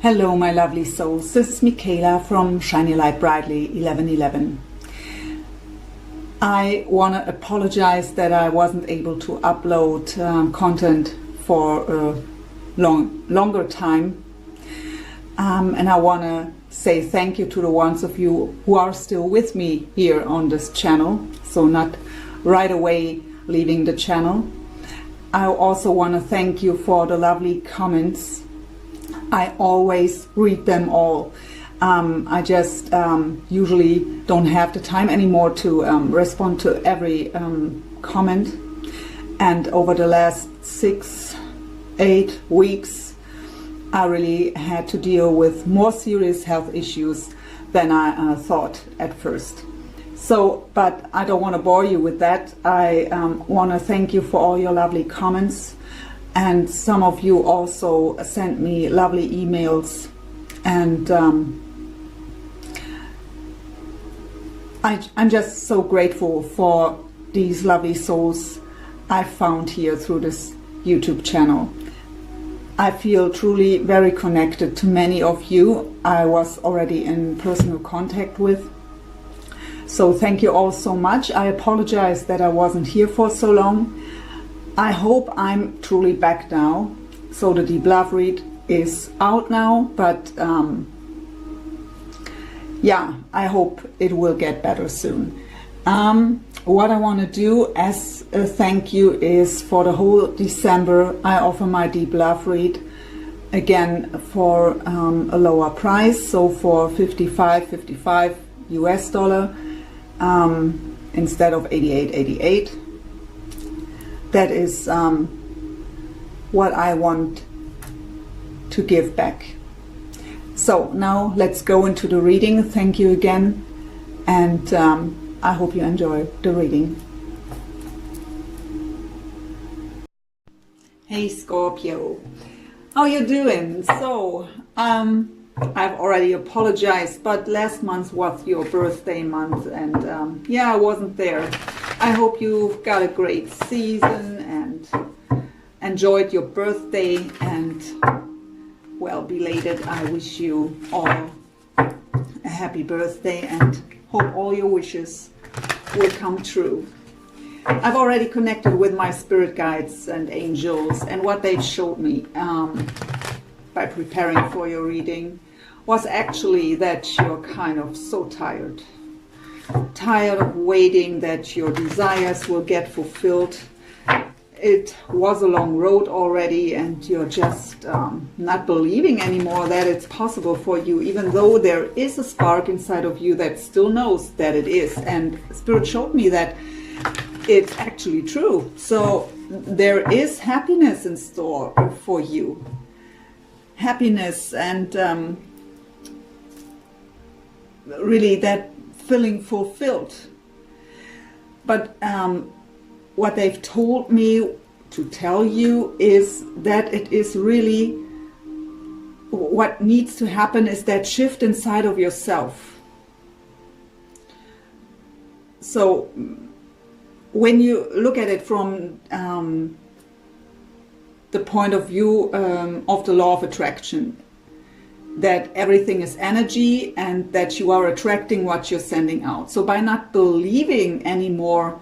Hello my lovely souls, this is Michaela from Shiny Light Brightly 1111. I want to apologize that I wasn't able to upload content for a longer time, and I want to say thank you to the ones of you who are still with me here on this channel, so not right away leaving the channel. I also want to thank you for the lovely comments. I always read them all. I just usually don't have the time anymore to respond to every comment. And over the last 6-8 weeks, I really had to deal with more serious health issues than I thought at first. So, but I don't want to bore you with that. I want to thank you for all your lovely comments. And some of you also sent me lovely emails, and I'm just so grateful for these lovely souls I found here through this YouTube channel. I feel truly very connected to many of you I was already in personal contact with. So thank you all so much. I apologize that I wasn't here for so long. I hope I'm truly back now. So the Deep Love read is out now, but yeah, I hope it will get better soon. What I want to do as a thank you is for the whole December I offer my Deep Love read again for a lower price, so for $55 US dollar instead of $88.88. That is what I want to give back. So now let's go into the reading. Thank you again, and I hope you enjoy the reading. Hey Scorpio, how you doing? So I've already apologized, but last month was your birthday month, and yeah, I wasn't there. I hope you got a great season and enjoyed your birthday, and well, belated, I wish you all a happy birthday and hope all your wishes will come true. I've already connected with my spirit guides and angels, and what they showed me by preparing for your reading was actually that you're kind of so tired of waiting that your desires will get fulfilled. It was a long road already, and you're just not believing anymore that it's possible for you, even though there is a spark inside of you that still knows that it is. And Spirit showed me that it's actually true. So there is happiness in store for you. Happiness and really that feeling fulfilled. But what they've told me to tell you is that it is really what needs to happen is that shift inside of yourself. So when you look at it from the point of view of the law of attraction, that everything is energy and that you are attracting what you're sending out. So by not believing anymore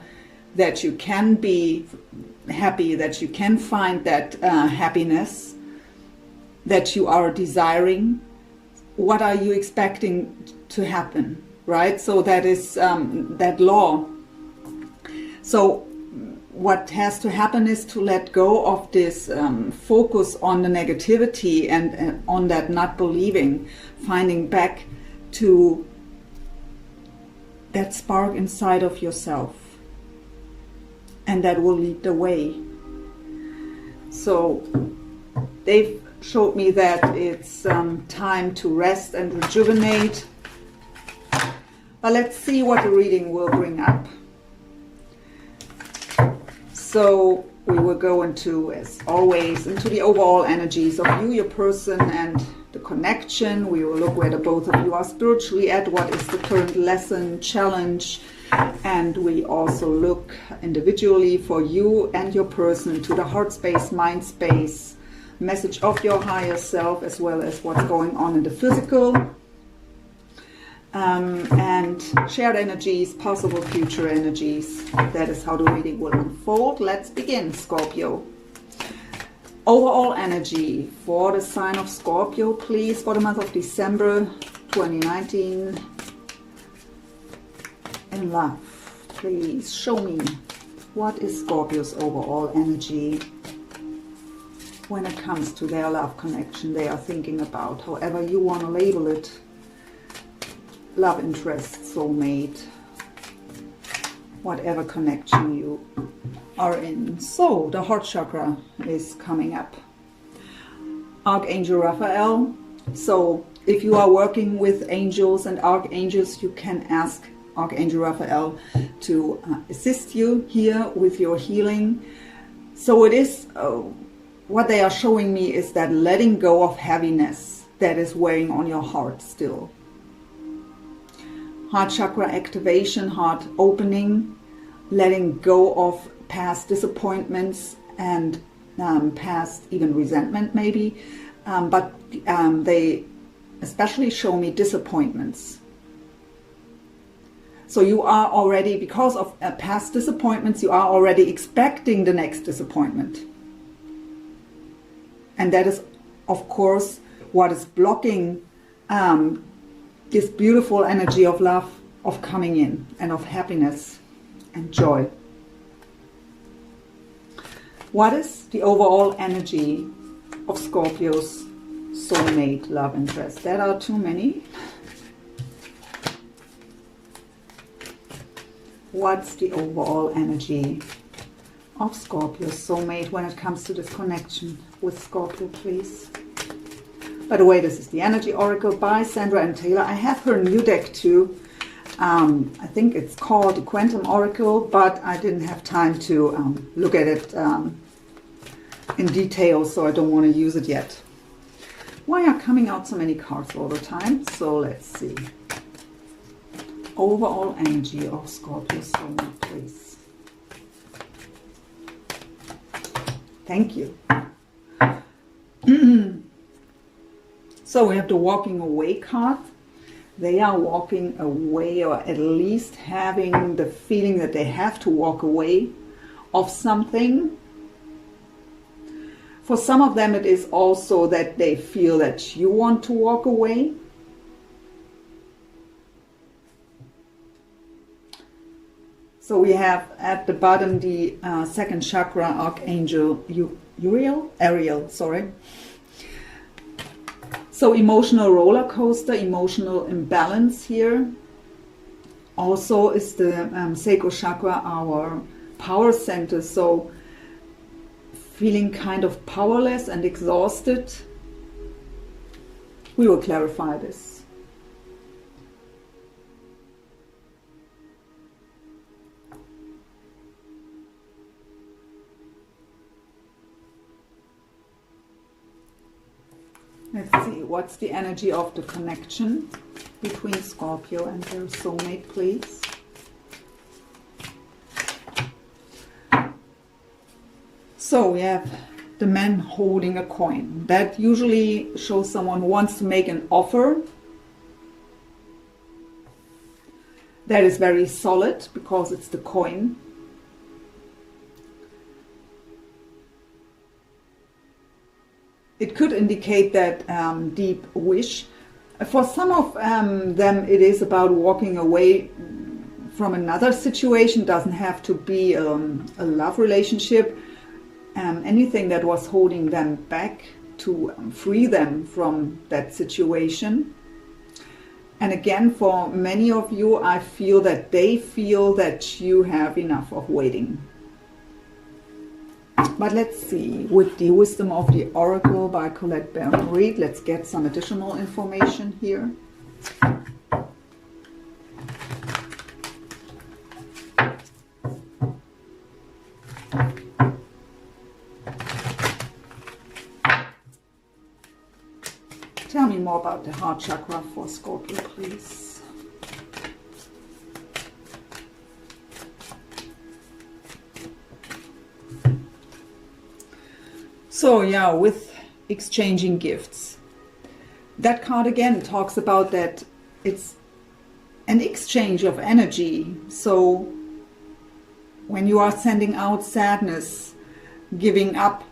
that you can be happy, that you can find that happiness that you are desiring, what are you expecting to happen, right? So that is that law. So what has to happen is to let go of this focus on the negativity and on that not believing, finding back to that spark inside of yourself, and that will lead the way. So they've showed me that it's time to rest and rejuvenate, but let's see what the reading will bring up. So we will go into, as always, into the overall energies of you, your person, and the connection. We will look where the both of you are spiritually at, what is the current lesson, challenge, and we also look individually for you and your person to the heart space, mind space, message of your higher self, as well as what's going on in the physical. And shared energies, possible future energies. That is how the reading will unfold. Let's begin, Scorpio. Overall energy for the sign of Scorpio, please, for the month of December 2019. In love, please show me, what is Scorpio's overall energy when it comes to their love connection they are thinking about, however you want to label it. Love interest, soulmate, whatever connection you are in. So the heart chakra is coming up. Archangel Raphael. So if you are working with angels and archangels, you can ask Archangel Raphael to assist you here with your healing. So it is, what they are showing me is that letting go of heaviness that is weighing on your heart still. Heart chakra activation, heart opening, letting go of past disappointments and past even resentment maybe. But they especially show me disappointments. So you are already, because of past disappointments, you are already expecting the next disappointment. And that is, of course, what is blocking this beautiful energy of love, of coming in, and of happiness and joy. What is the overall energy of Scorpio's soulmate love interest? There are too many. What's the overall energy of Scorpio's soulmate when it comes to this connection with Scorpio, please? By the way, this is the Energy Oracle by Sandra and Taylor. I have her new deck too. I think it's called the Quantum Oracle, but I didn't have time to look at it in detail, so I don't want to use it yet. Why are coming out so many cards all the time? So let's see. Overall energy of Scorpio's soulmate, please. Thank you. So we have the walking away card. They are walking away, or at least having the feeling that they have to walk away of something. For some of them, it is also that they feel that you want to walk away. So we have at the bottom the second chakra, Archangel Ariel, sorry. So emotional roller coaster, emotional imbalance here. Also is the sacral chakra, our power center. So feeling kind of powerless and exhausted. We will clarify this. Let's see, what's the energy of the connection between Scorpio and their soulmate, please? So we have the man holding a coin. That usually shows someone who wants to make an offer that is very solid because it's the coin. It could indicate that deep wish. For some of them, it is about walking away from another situation. Doesn't have to be a love relationship. Anything that was holding them back to free them from that situation. And again, for many of you, I feel that they feel that you have enough of waiting. But let's see, with the Wisdom of the Oracle by Colette Baron-Reid, let's get some additional information here. Tell me more about the heart chakra for Scorpio, please. So yeah, with exchanging gifts. That card again talks about that it's an exchange of energy. So when you are sending out sadness, giving up,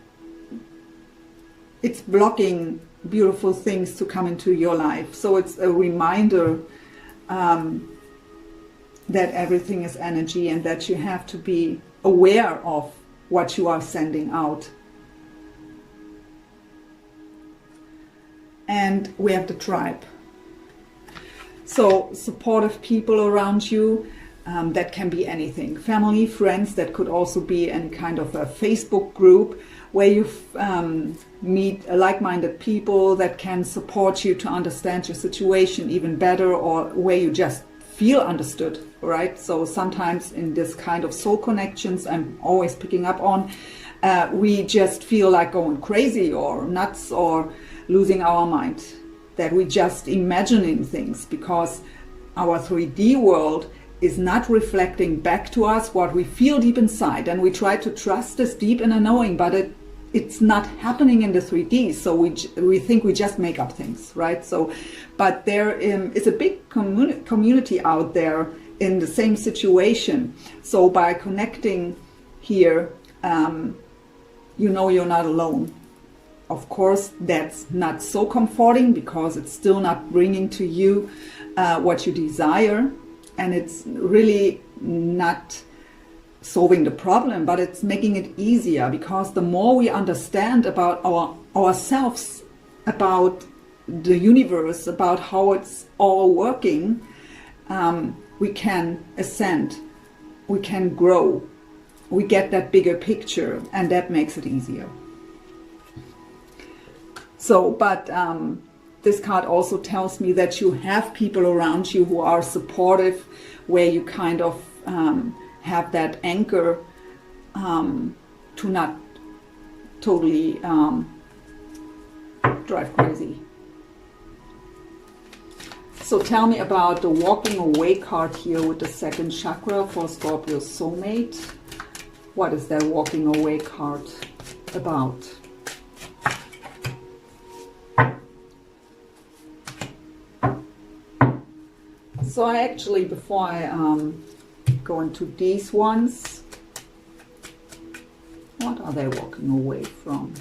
it's blocking beautiful things to come into your life. So it's a reminder that everything is energy and that you have to be aware of what you are sending out. And we have the tribe. So supportive people around you, that can be anything. Family, friends, that could also be any kind of a Facebook group where you meet like-minded people that can support you to understand your situation even better, or where you just feel understood, right? So sometimes in this kind of soul connections I'm always picking up on, we just feel like going crazy or nuts or losing our mind, that we just imagining things because our 3D world is not reflecting back to us what we feel deep inside, and we try to trust this deep inner knowing, but it's not happening in the 3D, so we think we just make up things, right? So, but there is a big community out there in the same situation. So by connecting here, you know you're not alone. Of course, that's not so comforting because it's still not bringing to you what you desire, and it's really not solving the problem, but it's making it easier, because the more we understand about ourselves, about the universe, about how it's all working, we can ascend, we can grow, we get that bigger picture, and that makes it easier. So, but this card also tells me that you have people around you who are supportive, where you kind of have that anchor to not totally drive crazy. So tell me about the walking away card here with the second chakra for Scorpio's soulmate. What is that walking away card about? So I actually, before I go into these ones, what are they walking away from?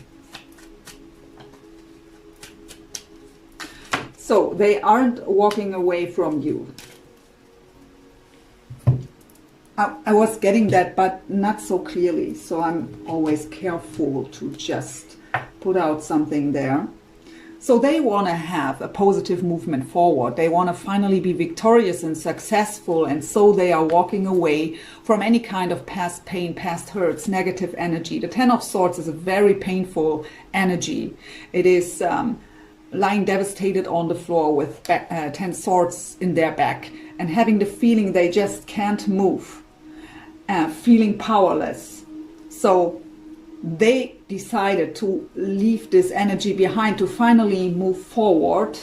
So they aren't walking away from you. I was getting that, but not so clearly. So I'm always careful to just put out something there. So they want to have a positive movement forward. They want to finally be victorious and successful. And so they are walking away from any kind of past pain, past hurts, negative energy. The Ten of Swords is a very painful energy. It is lying devastated on the floor with 10 swords in their back and having the feeling they just can't move, feeling powerless. So they decided to leave this energy behind, to finally move forward,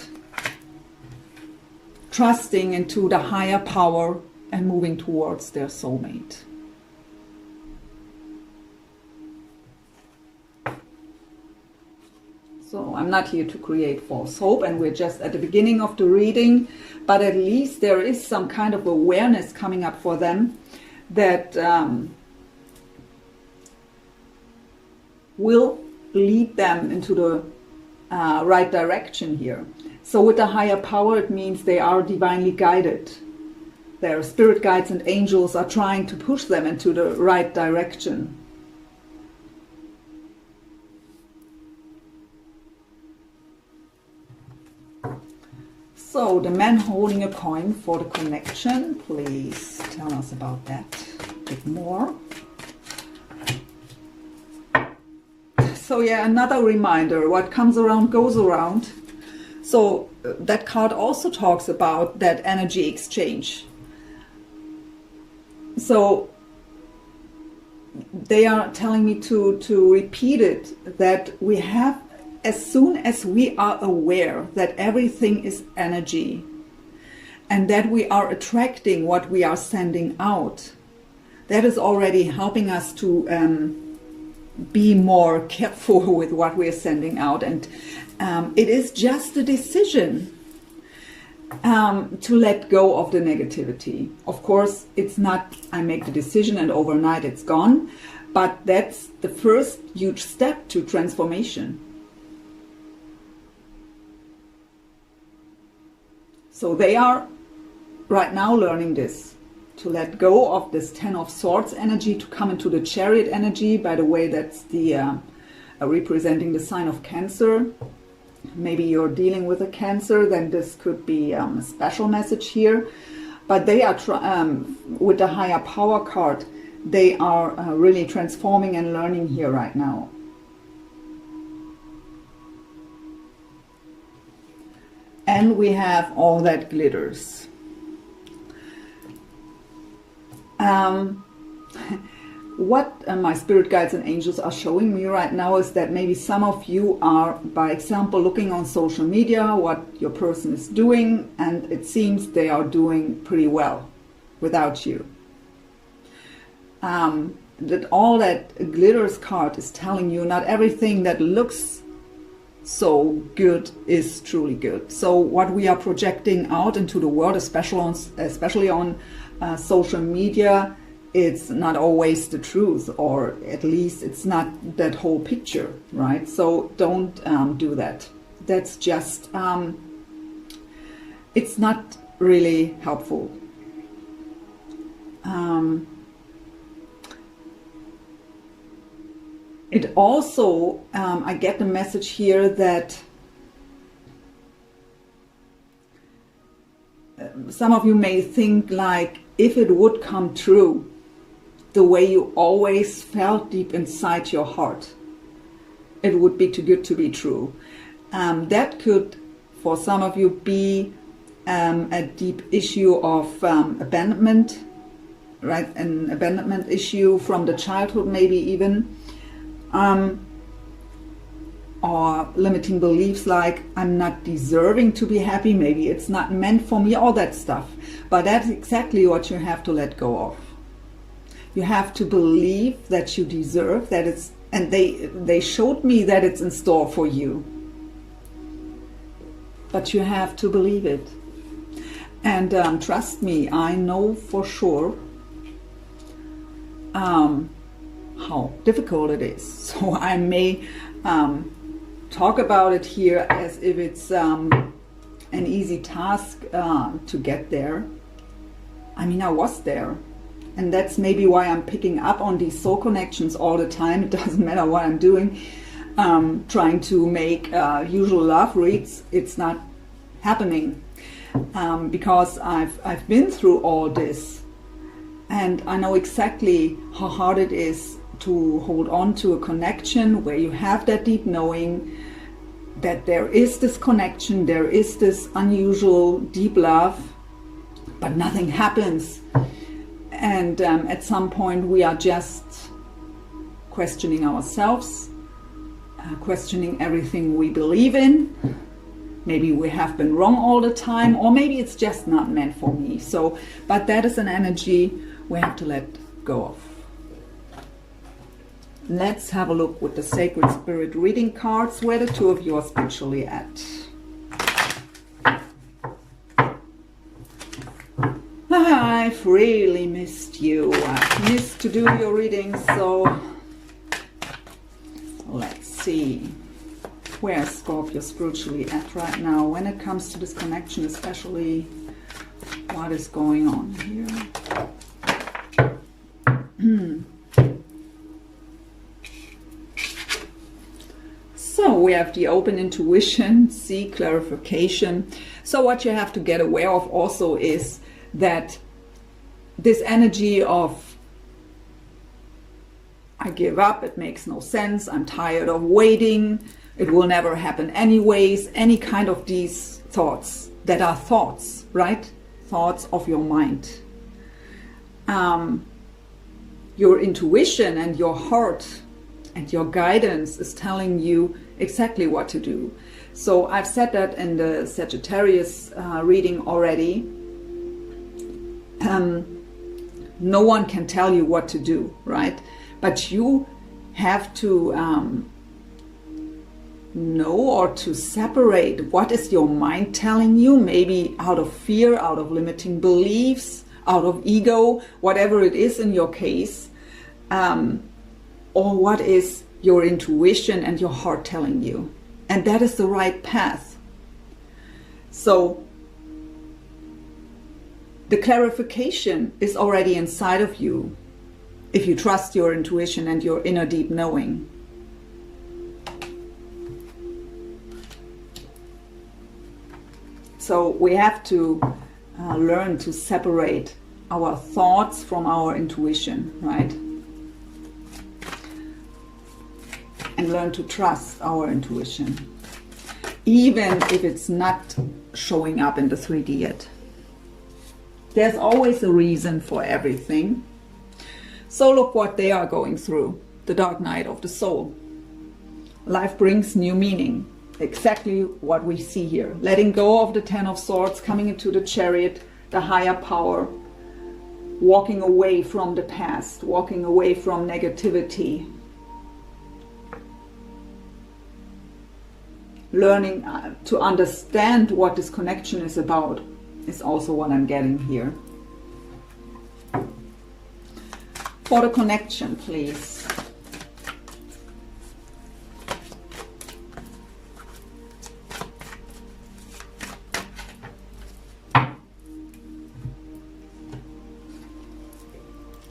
trusting into the higher power and moving towards their soulmate. So I'm not here to create false hope, and we're just at the beginning of the reading, but at least there is some kind of awareness coming up for them that will lead them into the right direction here. So with the higher power, it means they are divinely guided. Their spirit guides and angels are trying to push them into the right direction. So the man holding a coin for the connection, please tell us about that a bit more. So yeah, another reminder, what comes around goes around. So that card also talks about that energy exchange. So they are telling me to repeat it, that we have, as soon as we are aware that everything is energy and that we are attracting what we are sending out, that is already helping us to be more careful with what we're sending out. And it is just a decision to let go of the negativity. Of course, it's not I make the decision and overnight it's gone, but that's the first huge step to transformation. So they are right now learning this, to let go of this Ten of Swords energy, to come into the Chariot energy. By the way, that's the representing the sign of Cancer. Maybe you're dealing with a Cancer, then this could be a special message here. But they are, with the higher power card, they are really transforming and learning here right now. And we have all that glitters. What my spirit guides and angels are showing me right now is that maybe some of you are, by example, looking on social media what your person is doing, and it seems they are doing pretty well without you. That all that glitters card is telling you not everything that looks so good is truly good. So what we are projecting out into the world, especially on social media, it's not always the truth, or at least it's not that whole picture, right? So don't do that. That's just, it's not really helpful. It also, I get the message here that some of you may think like, if it would come true, the way you always felt deep inside your heart, it would be too good to be true. That could, for some of you, be a deep issue of abandonment, right? An abandonment issue from the childhood, maybe even. Or limiting beliefs like, I'm not deserving to be happy, maybe it's not meant for me, all that stuff. But that's exactly what you have to let go of. You have to believe that you deserve, that it's, and they showed me that it's in store for you. But you have to believe it. And trust me, I know for sure how difficult it is. So I may talk about it here as if it's an easy task to get there. I mean, I was there. And that's maybe why I'm picking up on these soul connections all the time. It doesn't matter what I'm doing. Trying to make usual love reads, it's not happening. Because I've been through all this. And I know exactly how hard it is to hold on to a connection where you have that deep knowing that there is this connection, there is this unusual deep love, but nothing happens. And at some point we are just questioning ourselves, questioning everything we believe in. Maybe we have been wrong all the time, or maybe it's just not meant for me. So, but that is an energy we have to let go of. Let's have a look with the Sacred Spirit reading cards, where the two of you are spiritually at. I've really missed you. I've missed to do your readings, so let's see. Where's Scorpio spiritually at right now when it comes to this connection, especially what is going on here? So we have the open intuition, see clarification. So what you have to get aware of also is that this energy of I give up, it makes no sense, I'm tired of waiting, it will never happen anyways, any kind of these thoughts that are thoughts, right? Thoughts of your mind. Your intuition and your heart and your guidance is telling you exactly what to do. So I've said that in the Sagittarius reading already. No one can tell you what to do, right? But you have to know or to separate what is your mind telling you, maybe out of fear, out of limiting beliefs, out of ego, whatever it is in your case, or what is your intuition and your heart telling you. And that is the right path. So the clarification is already inside of you if you trust your intuition and your inner deep knowing. So we have to learn to separate our thoughts from our intuition, right? And learn to trust our intuition, even if it's not showing up in the 3D yet. There's always a reason for everything. So look what they are going through, the dark night of the soul. Life brings new meaning. Exactly what we see here. Letting go of the 10 of Swords, coming into the Chariot, the higher power, walking away from the past, walking away from negativity, learning to understand what this connection is about is also what I'm getting here. For the connection, please.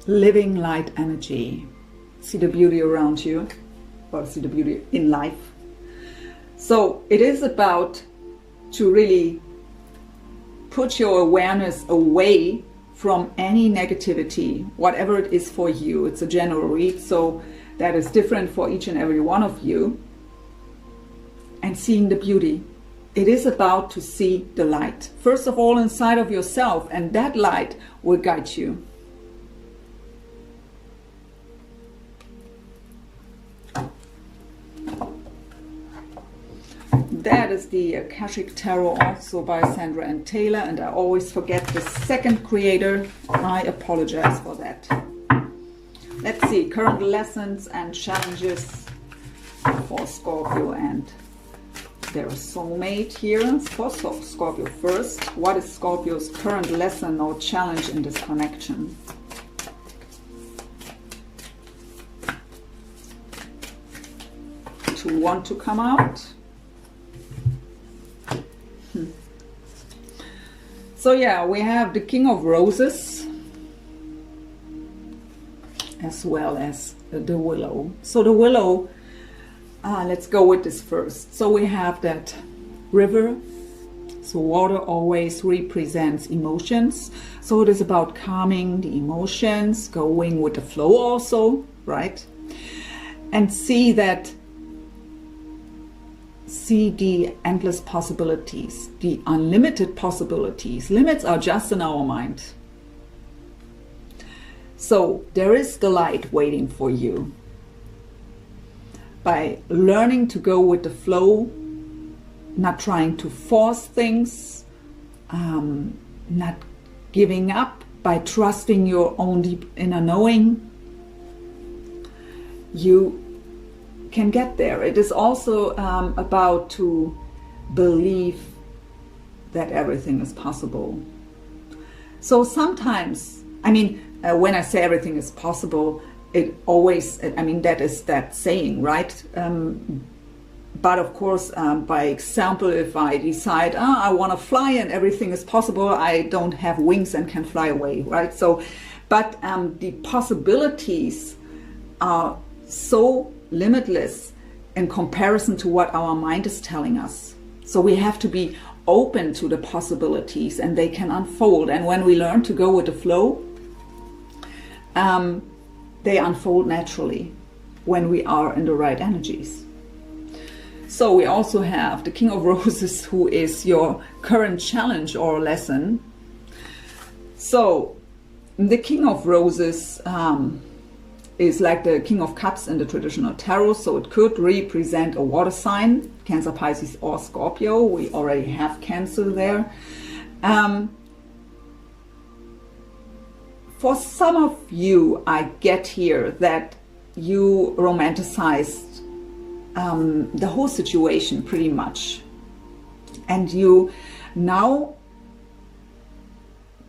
Living light energy. See the beauty around you, or see the beauty in life. So it is about to really put your awareness away from any negativity, whatever it is for you. It's a general read, so that is different for each and every one of you. And seeing the beauty. It is about to see the light. First of all, inside of yourself, and that light will guide you. That is the Akashic Tarot, also by Sandra and Taylor, and I always forget the second creator. I apologize for that. Let's see, current lessons and challenges for Scorpio and their soulmate here. For Scorpio first, what is Scorpio's current lesson or challenge in this connection? To want to come out. So yeah, we have the King of Roses as well as the Willow. So the Willow, let's go with this first. So we have that river. So water always represents emotions. So it is about calming the emotions, going with the flow also, right? And see the endless possibilities, the unlimited possibilities. Limits are just in our mind. So there is the light waiting for you. By learning to go with the flow, not trying to force things, not giving up, by trusting your own deep inner knowing, you can get there. It is also about to believe that everything is possible. So sometimes, I mean, when I say everything is possible, it always, I mean, that is that saying, right? But of course, by example, if I decide, I want to fly and everything is possible, I don't have wings and can fly away, right? So, but the possibilities are so limitless in comparison to what our mind is telling us. So we have to be open to the possibilities, and they can unfold. And when we learn to go with the flow, they unfold naturally when we are in the right energies. So we also have the King of Roses, who is your current challenge or lesson. So the King of Roses is like the King of Cups in the traditional tarot, so it could represent a water sign, Cancer, Pisces, or Scorpio. We already have Cancer there. For some of you, I get here that you romanticized the whole situation pretty much, and you now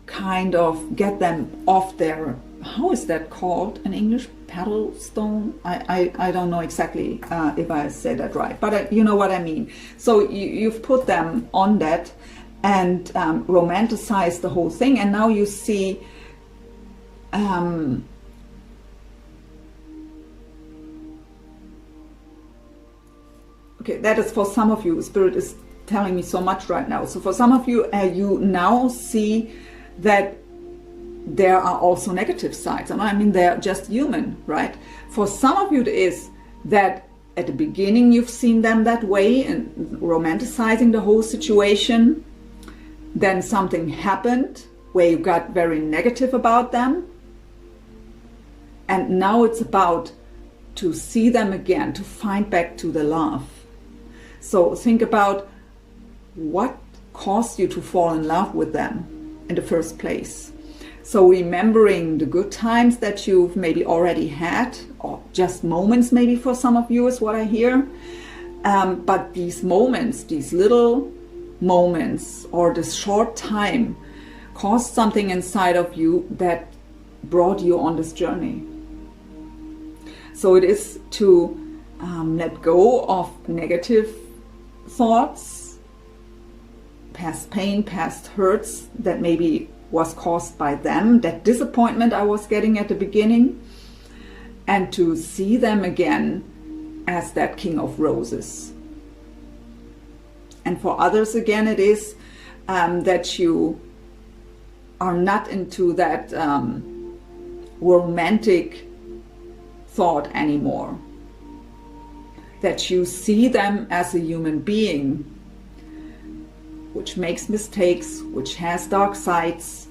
kind of get them off their, how is that called in English, pedal stone? I don't know exactly if I say that right, but you know what I mean. So you've put them on that and romanticized the whole thing, and now you see okay, that is for some of you. Spirit is telling me so much right now. So for some of you, you now see that there are also negative sides. And I mean, they're just human, right? For some of you, it is that at the beginning you've seen them that way and romanticizing the whole situation. Then something happened where you got very negative about them. And now it's about to see them again, to find back to the love. So think about what caused you to fall in love with them in the first place. So remembering the good times that you've maybe already had, or just moments maybe for some of you is what I hear. But these moments, these little moments or this short time caused something inside of you that brought you on this journey. So it is to let go of negative thoughts, past pain, past hurts that maybe was caused by them, that disappointment I was getting at the beginning, and to see them again as that King of Roses. And for others again, it is that you are not into that romantic thought anymore, that you see them as a human being which makes mistakes, which has dark sides,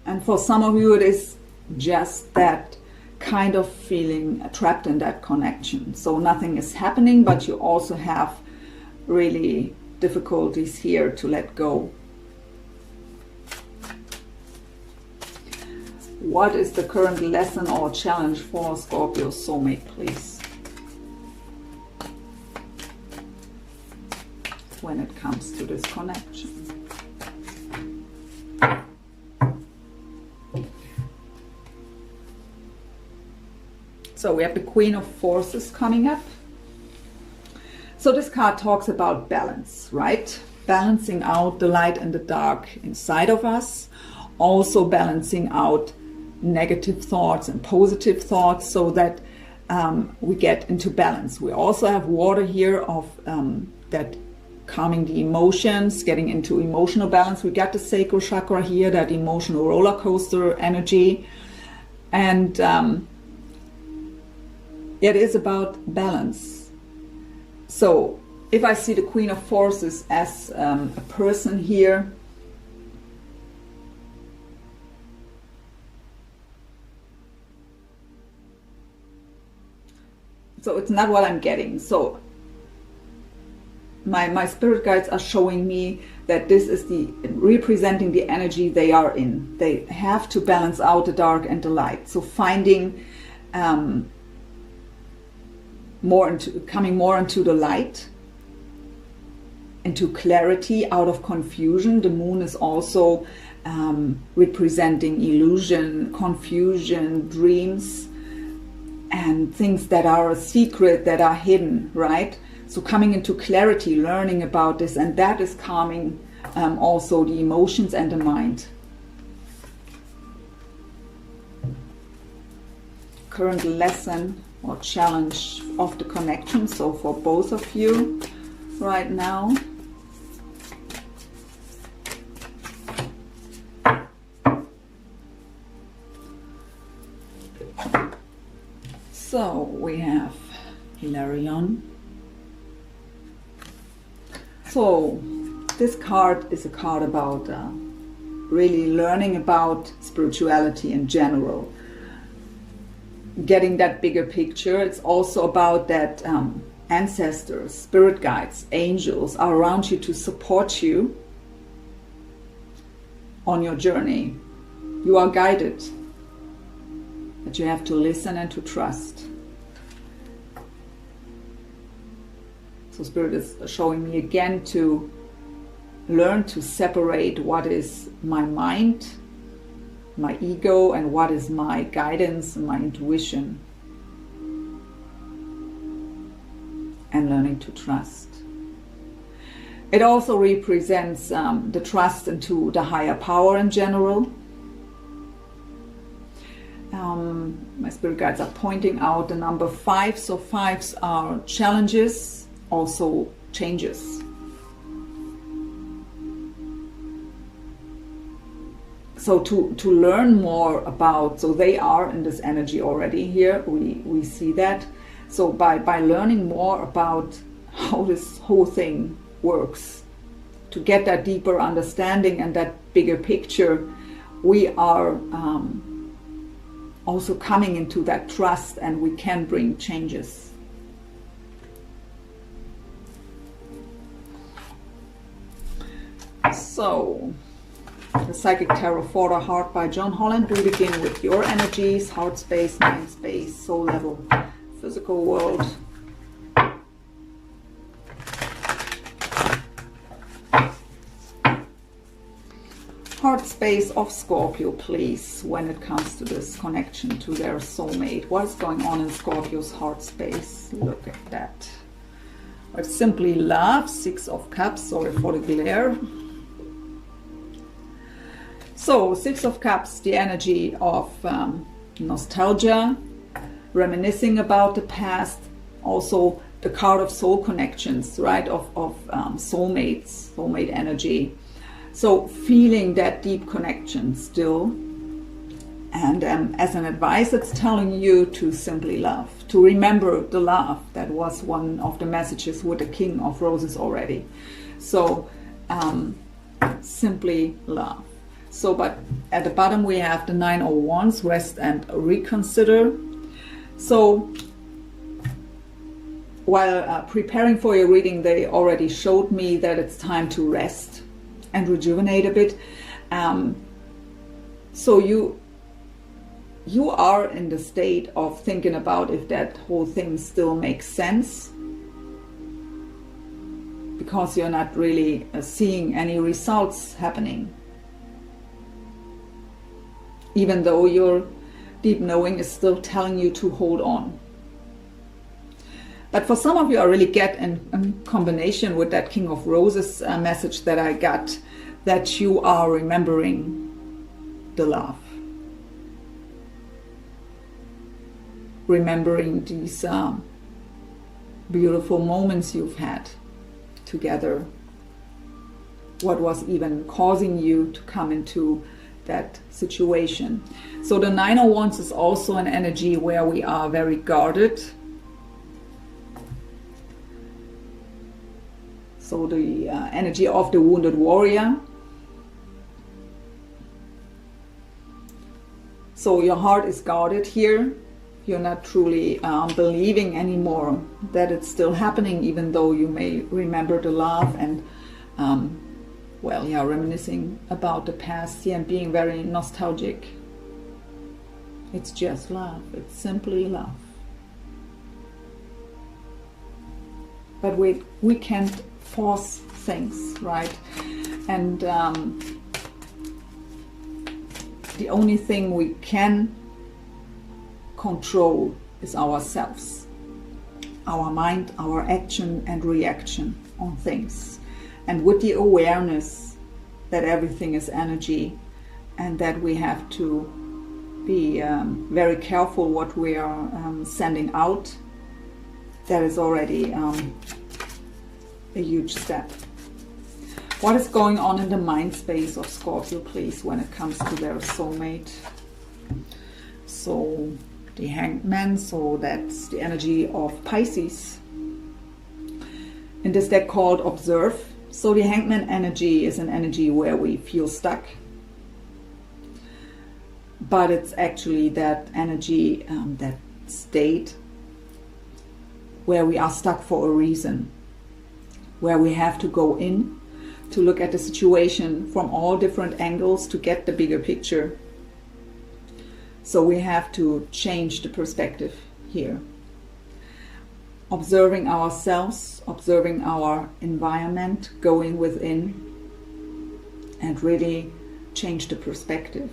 and for some of you it is just that kind of feeling trapped in that connection. So nothing is happening, but you also have really difficulties here to let go. What is the current lesson or challenge for Scorpio soulmate, please? When it comes to this connection. So we have the Queen of Forces coming up. So this card talks about balance, right? Balancing out the light and the dark inside of us. Also balancing out negative thoughts and positive thoughts so that we get into balance. We also have water here of that calming the emotions, getting into emotional balance. We got the sacral chakra here, that emotional roller coaster energy. And it is about balance. So if I see the Queen of Forces as a person here, so it's not what I'm getting. So my spirit guides are showing me that this is representing the energy they are in. They have to balance out the dark and the light. So finding coming more into the light, into clarity, out of confusion. The moon is also representing illusion, confusion, dreams, and things that are a secret, that are hidden, right? So coming into clarity, learning about this, and that is calming also the emotions and the mind. Current lesson or challenge of the connection, so for both of you right now. So we have Hilarion. So this card is a card about really learning about spirituality in general, getting that bigger picture. It's also about that ancestors, spirit guides, angels are around you to support you on your journey. You are guided, but you have to listen and to trust. So Spirit is showing me again to learn to separate what is my mind, my ego, and what is my guidance and my intuition. And learning to trust. It also represents the trust into the higher power in general. My spirit guides are pointing out the number 5. So 5s are challenges, also changes. So to learn more about, so they are in this energy already here, we see that. So by learning more about how this whole thing works, to get that deeper understanding and that bigger picture, we are also coming into that trust, and we can bring changes. So, the Psychic Tarot for the Heart by John Holland. We begin with your energies, heart space, mind space, soul level, physical world. Heart space of Scorpio, please, when it comes to this connection to their soulmate. What is going on in Scorpio's heart space? Look at that. It's simply love, 6 of Cups, sorry for the glare. So, 6 of Cups, the energy of nostalgia, reminiscing about the past, also the card of soul connections, right, of soulmates, soulmate energy. So feeling that deep connection still. And as an advice, it's telling you to simply love, to remember the love. That was one of the messages with the King of Roses already. So simply love. So, but at the bottom we have the 9 of Wands, rest and reconsider. So while preparing for your reading, they already showed me that it's time to rest and rejuvenate a bit. So you are in the state of thinking about if that whole thing still makes sense, because you're not really seeing any results happening, even though your deep knowing is still telling you to hold on. But for some of you, I really get in combination with that King of Roses message that I got, that you are remembering the love. Remembering these beautiful moments you've had together. What was even causing you to come into that situation. So the 9 of Wands is also an energy where we are very guarded. So the energy of the wounded warrior. So your heart is guarded here. You're not truly believing anymore that it's still happening, even though you may remember the love and well, yeah, reminiscing about the past, yeah, and being very nostalgic. It's just love. It's simply love. But we can't force things, right? And the only thing we can control is ourselves, our mind, our action and reaction on things. And with the awareness that everything is energy and that we have to be very careful what we are sending out, that is already a huge step. What is going on in the mind space of Scorpio, please, when it comes to their soulmate? So the Hanged Man, so that's the energy of Pisces. In this deck called Observe. So the Hanged Man energy is an energy where we feel stuck. But it's actually that energy, that state where we are stuck for a reason, where we have to go in to look at the situation from all different angles to get the bigger picture. So we have to change the perspective here. Observing ourselves, observing our environment, going within, and really change the perspective.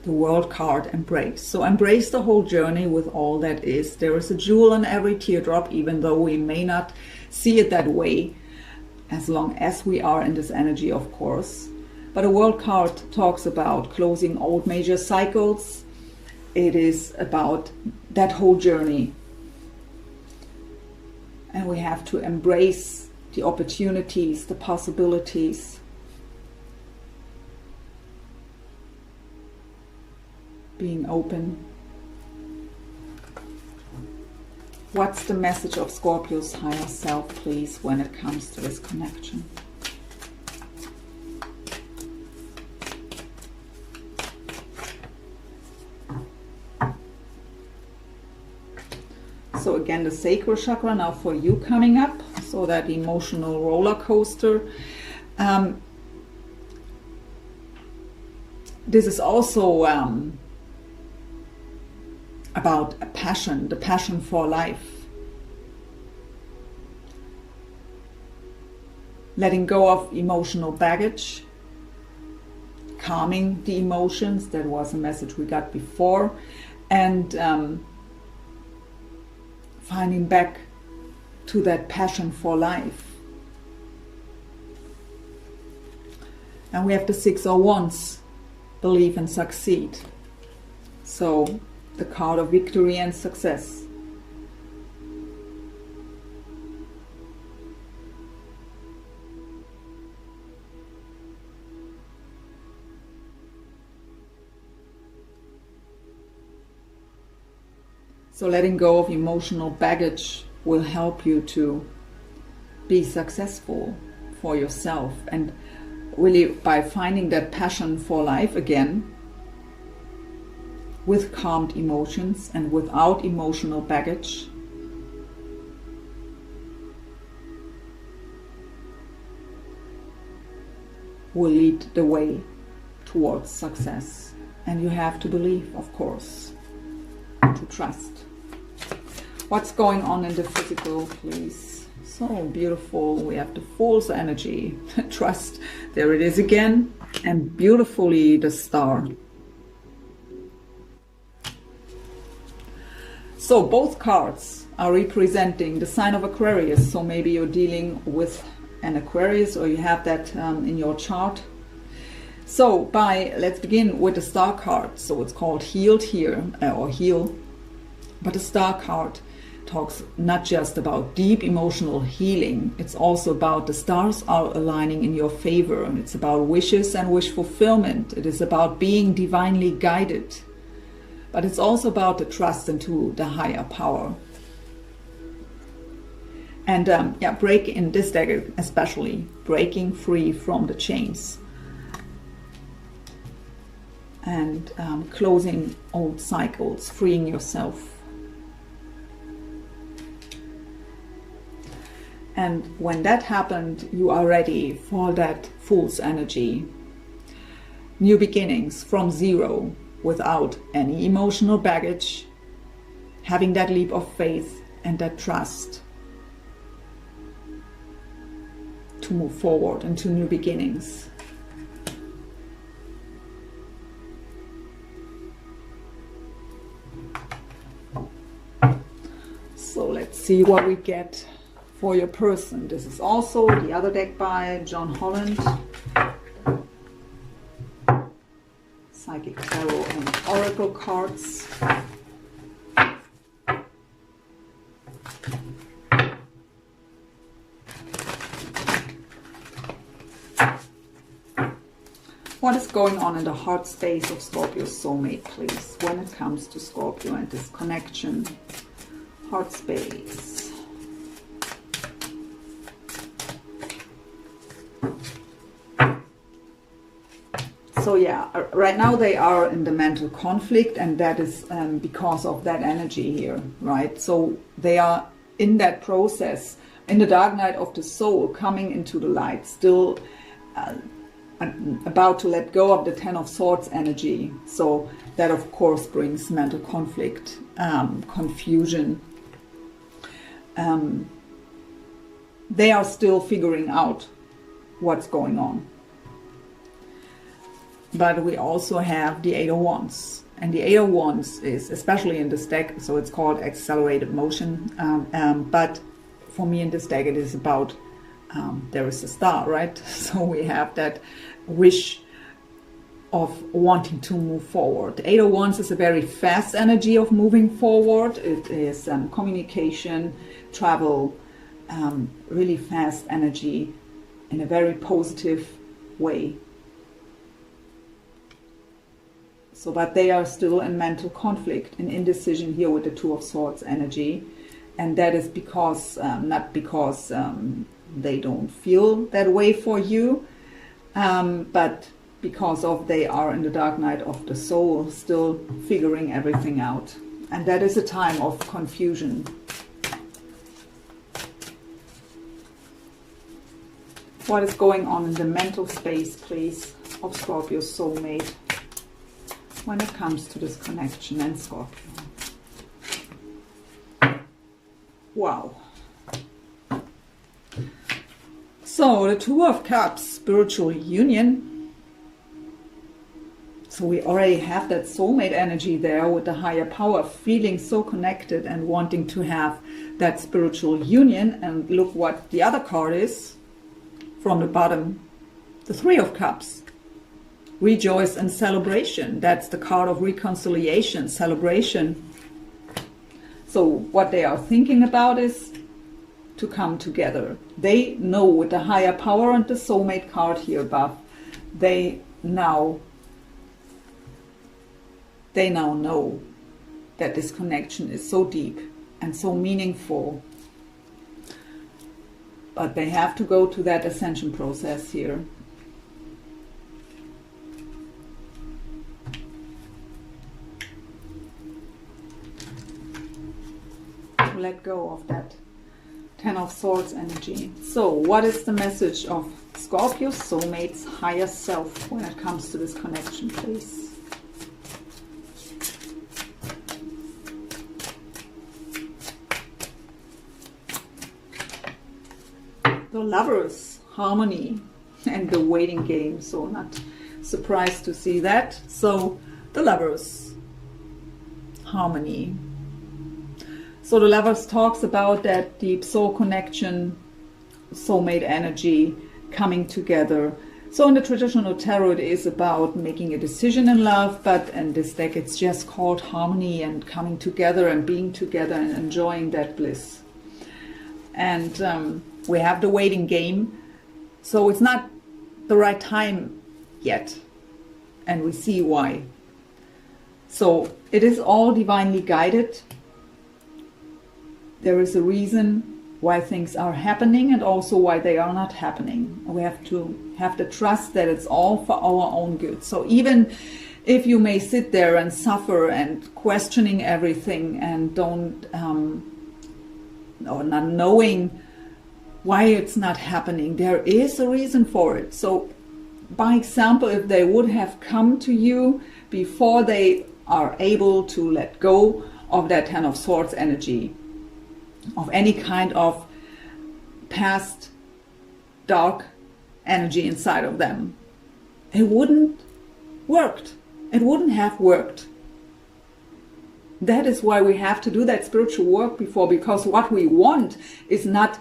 The World card, embrace. So embrace the whole journey with all that is. There is a jewel in every teardrop, even though we may not see it that way, as long as we are in this energy, of course. But a World card talks about closing old major cycles. It is about that whole journey. And we have to embrace the opportunities, the possibilities. Being open. What's the message of Scorpio's higher self, please, when it comes to this connection? So again, the sacral chakra now for you coming up. So that emotional roller coaster. This is also about a passion, the passion for life. Letting go of emotional baggage, calming the emotions, that was a message we got before, and finding back to that passion for life. And we have the 6 of Wands, believe and succeed. So the card of victory and success. So letting go of emotional baggage will help you to be successful for yourself, and really by finding that passion for life again, with calmed emotions and without emotional baggage. Will lead the way towards success. And you have to believe, of course, to trust. What's going on in the physical, please? So beautiful. We have the Fool's energy. Trust. There it is again. And beautifully the Star. So both cards are representing the sign of Aquarius. So maybe you're dealing with an Aquarius, or you have that in your chart. So let's begin with the Star card. So it's called Healed here, or Heal. But the Star card talks not just about deep emotional healing. It's also about the stars are aligning in your favor. It's about wishes and wish fulfillment. It is about being divinely guided. But it's also about the trust into the higher power. And break in this deck especially, breaking free from the chains. And closing old cycles, freeing yourself. And when that happened, you are ready for that Fool's energy. New beginnings from zero, without any emotional baggage, having that leap of faith and that trust to move forward into new beginnings. So let's see what we get for your person. This is also the other deck by John Holland. Psychic Tarot and Oracle cards. What is going on in the heart space of Scorpio's soulmate, please, when it comes to Scorpio and this connection? Heart space. So yeah, right now they are in the mental conflict, and that is because of that energy here, right? So they are in that process, in the dark night of the soul, coming into the light, still about to let go of the Ten of Swords energy. So that of course brings mental conflict, confusion. They are still figuring out what's going on. But we also have the Eight of Wands. And the Eight of Wands is, especially in this deck, so it's called accelerated motion. But for me in this deck, it is about, there is a star, right? So we have that wish of wanting to move forward. The Eight of Wands is a very fast energy of moving forward. It is communication, travel, really fast energy in a very positive way. So, but they are still in mental conflict and indecision here with the Two of Swords energy. And that is because, not because they don't feel that way for you, but because of they are in the dark night of the soul, still figuring everything out. And that is a time of confusion. What is going on in the mental space, please, of Scorpio's soulmate when it comes to this connection and Scorpio? Wow. So the Two of Cups, spiritual union. So we already have that soulmate energy there with the higher power, feeling so connected and wanting to have that spiritual union. And look what the other card is from the bottom, the Three of Cups. Rejoice and celebration. That's the card of reconciliation, celebration. So what they are thinking about is to come together. They know with the higher power and the soulmate card here above, they now know that this connection is so deep and so meaningful. But they have to go to that ascension process here. Let go of that Ten of Swords energy. So what is the message of Scorpio soulmate's higher self when it comes to this connection, please? The Lovers, harmony, and the waiting game. So not surprised to see that. So the Lovers, harmony. So the Lovers talks about that deep soul connection, soulmate energy coming together. So in the traditional tarot, it is about making a decision in love, but in this deck, it's just called harmony and coming together and being together and enjoying that bliss. And we have the waiting game. So it's not the right time yet. And we see why. So it is all divinely guided. There is a reason why things are happening and also why they are not happening. We have to have the trust that it's all for our own good. So even if you may sit there and suffer and questioning everything and don't, or not knowing why it's not happening, there is a reason for it. So by example, if they would have come to you before they are able to let go of that Ten of Swords energy, of any kind of past dark energy inside of them, it wouldn't worked. It wouldn't have worked. That is why we have to do that spiritual work before, because what we want is not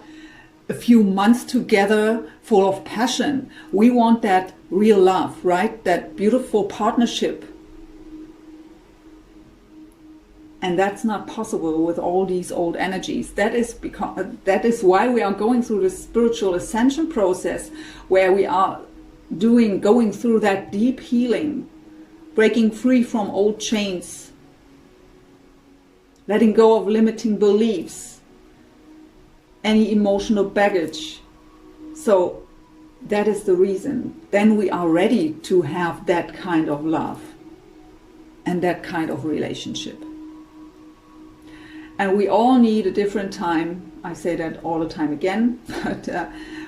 a few months together full of passion. We want that real love, right? That beautiful partnership. And that's not possible with all these old energies. That is why we are going through the spiritual ascension process, where we are going through that deep healing, breaking free from old chains, letting go of limiting beliefs, any emotional baggage. So that is the reason. Then we are ready to have that kind of love and that kind of relationship. And we all need a different time. I say that all the time again, but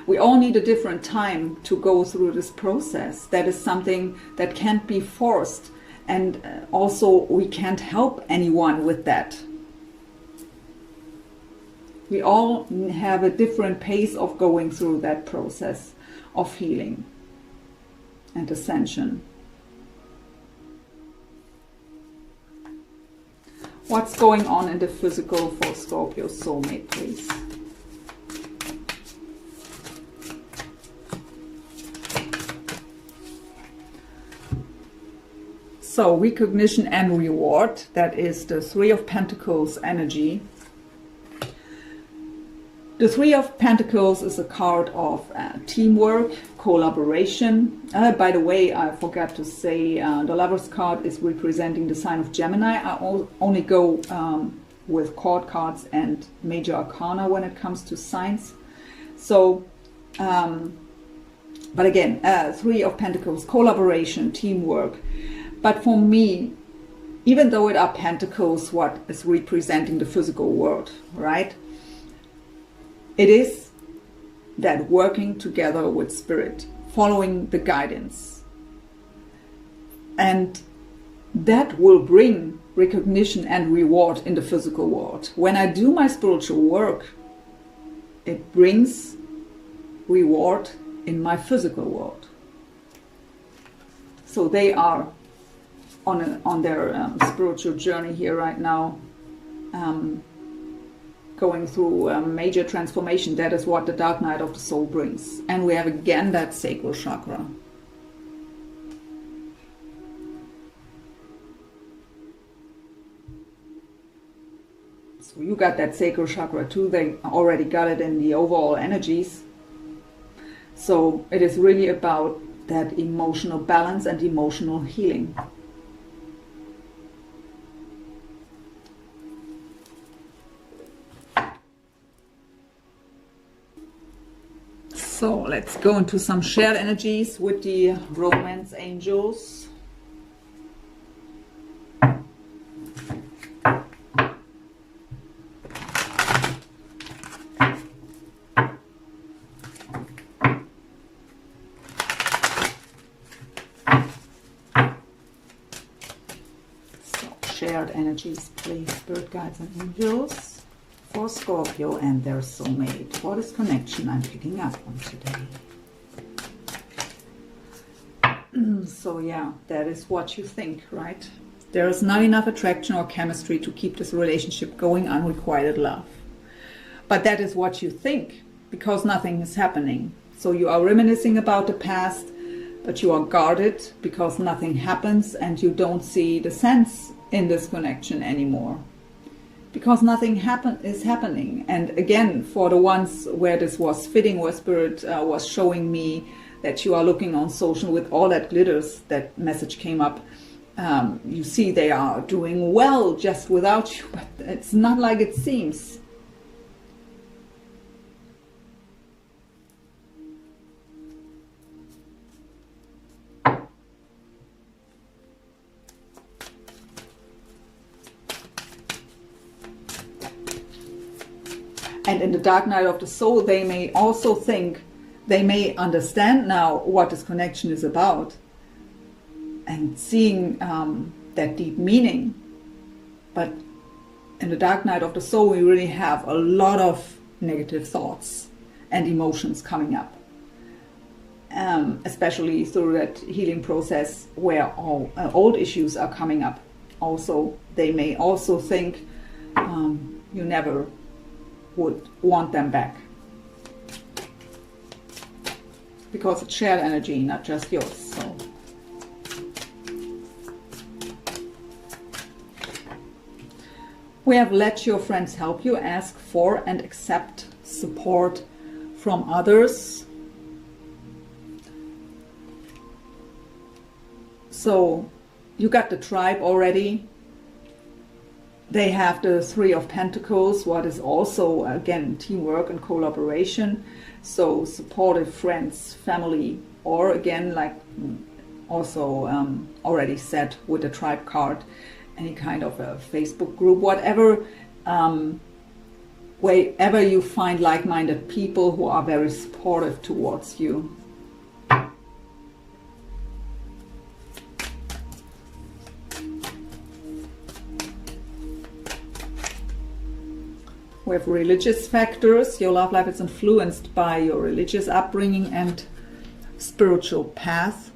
we all need a different time to go through this process. That is something that can't be forced. And also we can't help anyone with that. We all have a different pace of going through that process of healing and ascension. What's going on in the physical for Scorpio soulmate, please? So, recognition and reward, that is the Three of Pentacles energy. The Three of Pentacles is a card of teamwork, collaboration. By the way, I forgot to say the Lover's card is representing the sign of Gemini. I only go with court cards and major arcana when it comes to signs. So, but again, Three of Pentacles, collaboration, teamwork. But for me, even though it are pentacles, what is representing the physical world, right? It is that working together with spirit, following the guidance. And that will bring recognition and reward in the physical world. When I do my spiritual work, it brings reward in my physical world. So they are on their spiritual journey here right now, going through a major transformation. That is what the dark night of the soul brings. And we have again that sacral chakra. So you got that sacral chakra too. They already got it in the overall energies. So it is really about that emotional balance and emotional healing. So let's go into some shared energies with the romance angels. So shared energies, please, spirit guides and angels. For Scorpio and their soulmate. What is connection I'm picking up on today? So yeah, that is what you think, right? There is not enough attraction or chemistry to keep this relationship going, unrequited love. But that is what you think, because nothing is happening. So you are reminiscing about the past, but you are guarded because nothing happens and you don't see the sense in this connection anymore. Because nothing is happening. And again, for the ones where this was fitting, where Spirit was showing me that you are looking on social with all that glitters, that message came up. You see they are doing well just without you, but it's not like it seems. And in the dark night of the soul, they may also think, they may understand now what this connection is about. And seeing that deep meaning. But in the dark night of the soul, we really have a lot of negative thoughts and emotions coming up. Especially through that healing process where all old issues are coming up. Also, they may also think you never would want them back, because it's shared energy, not just yours. So we have let your friends help you, ask for and accept support from others. So you got the tribe already. They have the Three of Pentacles, what is also, again, teamwork and collaboration. So supportive friends, family, or again, like also already said with the tribe card, any kind of a Facebook group, whatever, wherever you find like-minded people who are very supportive towards you. We have religious factors. Your love life is influenced by your religious upbringing and spiritual path.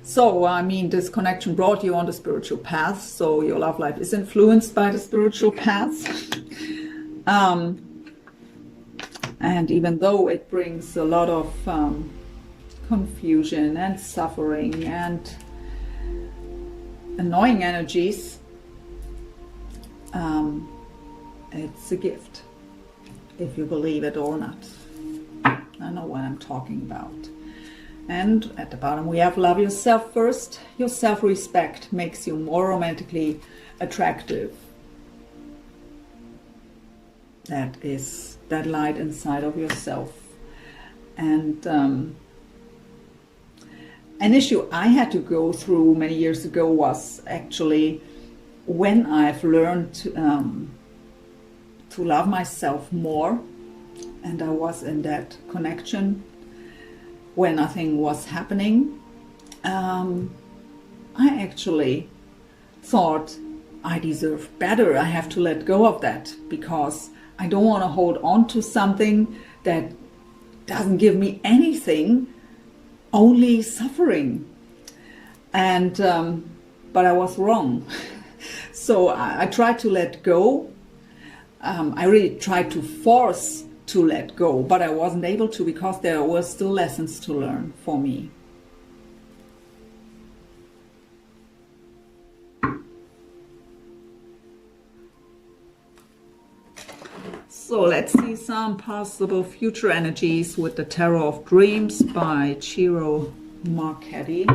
So, I mean, this connection brought you on the spiritual path. So your love life is influenced by the spiritual path. And even though it brings a lot of confusion and suffering and annoying energies, it's a gift, if you believe it or not. I know what I'm talking about. And at the bottom we have love yourself first. Your self-respect makes you more romantically attractive. That is that light inside of yourself. And an issue I had to go through many years ago was actually when I've learned to love myself more, and I was in that connection where nothing was happening. I actually thought I deserve better. I have to let go of that because I don't want to hold on to something that doesn't give me anything, only suffering. And but I was wrong. So I tried to let go. I really tried to force to let go, but I wasn't able to because there were still lessons to learn for me. So let's see some possible future energies with the Tarot of Dreams by Ciro Marchetti.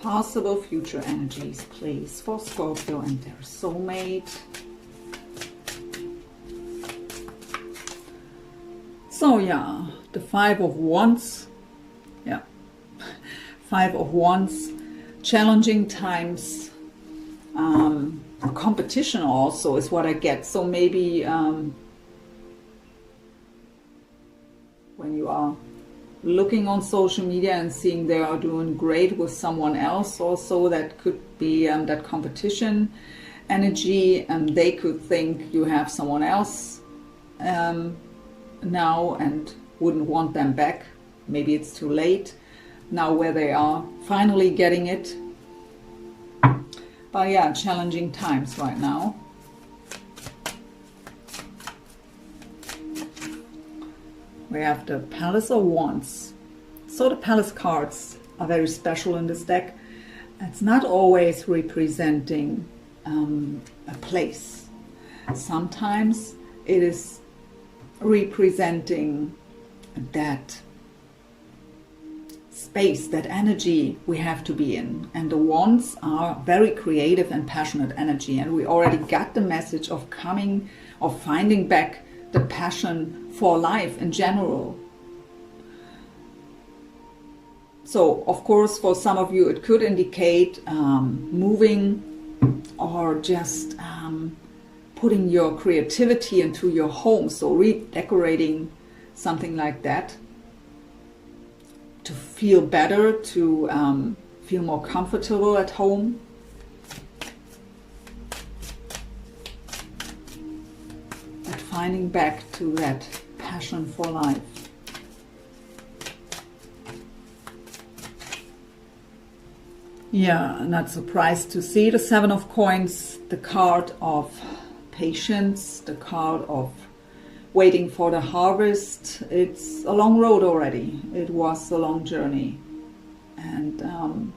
Possible future energies, please, for Scorpio and their soulmate. So yeah, the Five of Wands. Yeah, Five of Wands. Challenging times. Competition also is what I get. So maybe when you are looking on social media and seeing they are doing great with someone else, also that could be that competition energy, and they could think you have someone else now and wouldn't want them back. Maybe it's too late now where they are finally getting it. But yeah, challenging times right now. We have the Palace of Wands. So the Palace cards are very special in this deck. It's not always representing a place. Sometimes it is representing that space, that energy we have to be in. And the Wands are very creative and passionate energy. And we already got the message of coming, of finding back the passion for life in general. So of course for some of you it could indicate moving or just putting your creativity into your home, so redecorating, something like that, to feel better, to feel more comfortable at home. Finding back to that passion for life. Yeah, not surprised to see the Seven of Coins, the card of patience, the card of waiting for the harvest. It's a long road already. It was a long journey. and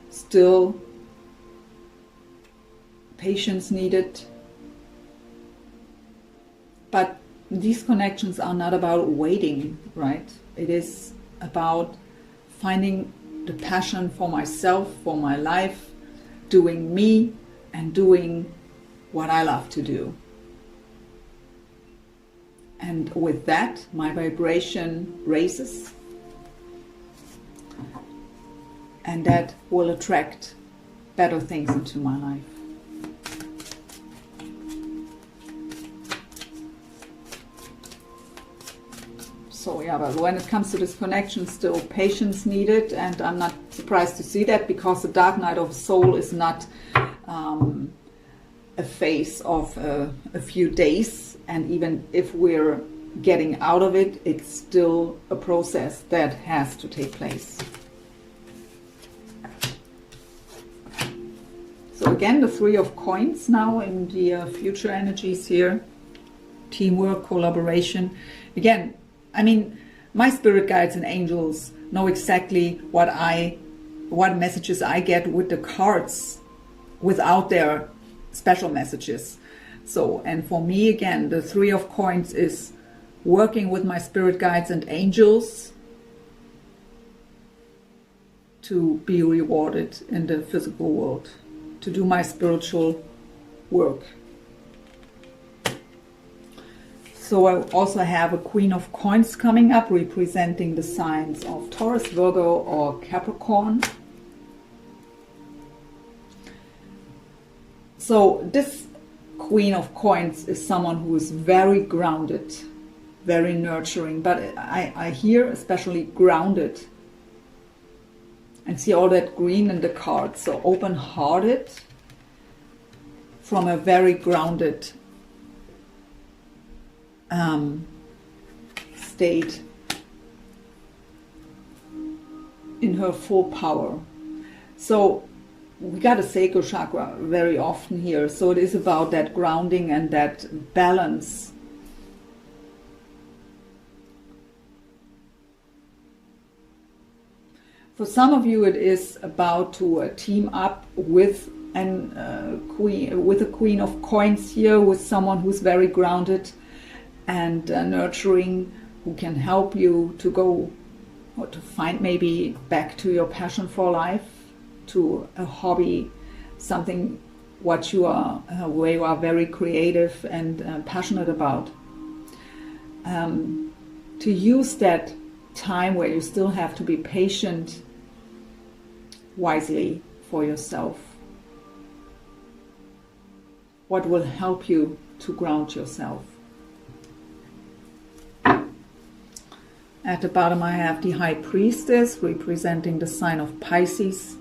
still patience needed. But these connections are not about waiting, right? It is about finding the passion for myself, for my life, doing me and doing what I love to do. And with that, my vibration raises, and that will attract better things into my life. So yeah, but when it comes to this connection, still patience needed, and I'm not surprised to see that, because the dark night of the soul is not a phase of a few days, and even if we're getting out of it, it's still a process that has to take place. So again, the Three of Coins now in the future energies here. Teamwork, collaboration. Again, I mean, my spirit guides and angels know exactly what messages I get with the cards without their special messages. So, and for me, again, the Three of Coins is working with my spirit guides and angels to be rewarded in the physical world, to do my spiritual work. So I also have a Queen of Coins coming up, representing the signs of Taurus, Virgo, or Capricorn. So this Queen of Coins is someone who is very grounded, very nurturing, but I hear especially grounded. And see all that green in the card. So open-hearted, from a very grounded state, in her full power. So we got a sacral chakra very often here. So it is about that grounding and that balance. For some of you, it is about to team up with a Queen of Coins here, with someone who's very grounded and nurturing, who can help you to go or to find maybe back to your passion for life, to a hobby, something what you are, where you are very creative and passionate about. To use that time where you still have to be patient wisely for yourself. What will help you to ground yourself? At the bottom I have the High Priestess, representing the sign of Pisces.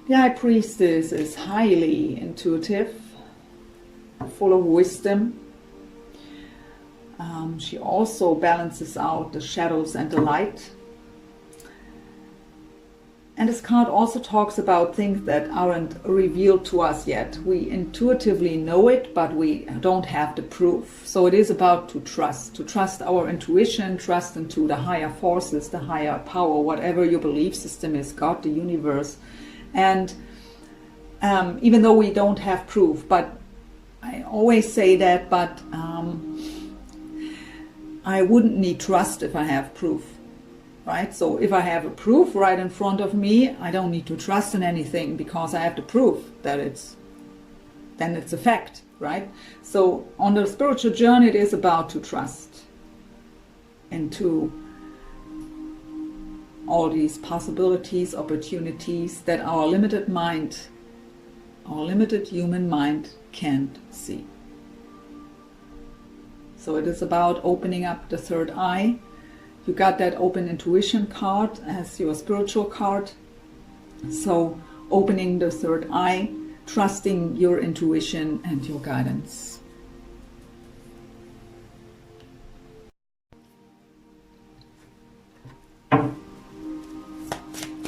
The High Priestess is highly intuitive, full of wisdom. She also balances out the shadows and the light. And this card also talks about things that aren't revealed to us yet. We intuitively know it, but we don't have the proof. So it is about to trust our intuition, trust into the higher forces, the higher power, whatever your belief system is, God, the universe. And even though we don't have proof, but I always say that, but I wouldn't need trust if I have proof. Right? So if I have a proof right in front of me, I don't need to trust in anything, because I have the proof that then it's a fact, right? So on the spiritual journey, it is about to trust into all these possibilities, opportunities that our limited mind, our limited human mind can't see. So it is about opening up the third eye. You got that open intuition card as your spiritual card. So opening the third eye, trusting your intuition and your guidance.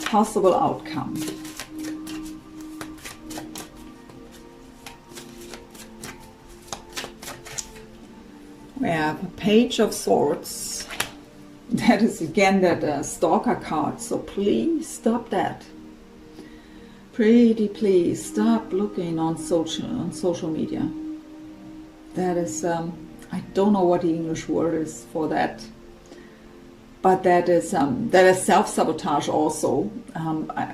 Possible outcome. We have a Page of Swords, That is again that stalker card. So please stop that. Pretty please stop looking on social media. That is I don't know what the English word is for that, but that is self-sabotage also.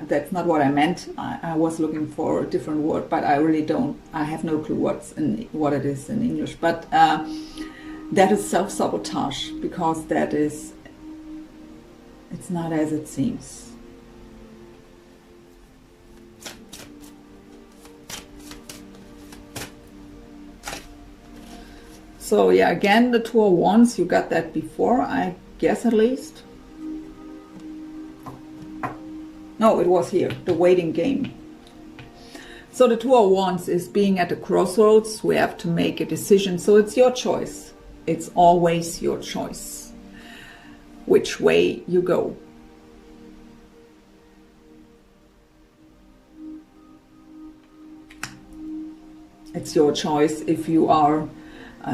That's not what I meant. I was looking for a different word, but I really don't. I have no clue what it is in English. But that is self-sabotage, because it's not as it seems. So yeah, again, the Two of Wands, you got that before, I guess, at least. No, it was here, the waiting game. So the Two of Wands is being at a crossroads. We have to make a decision. So it's your choice. It's always your choice which way you go. It's your choice if you are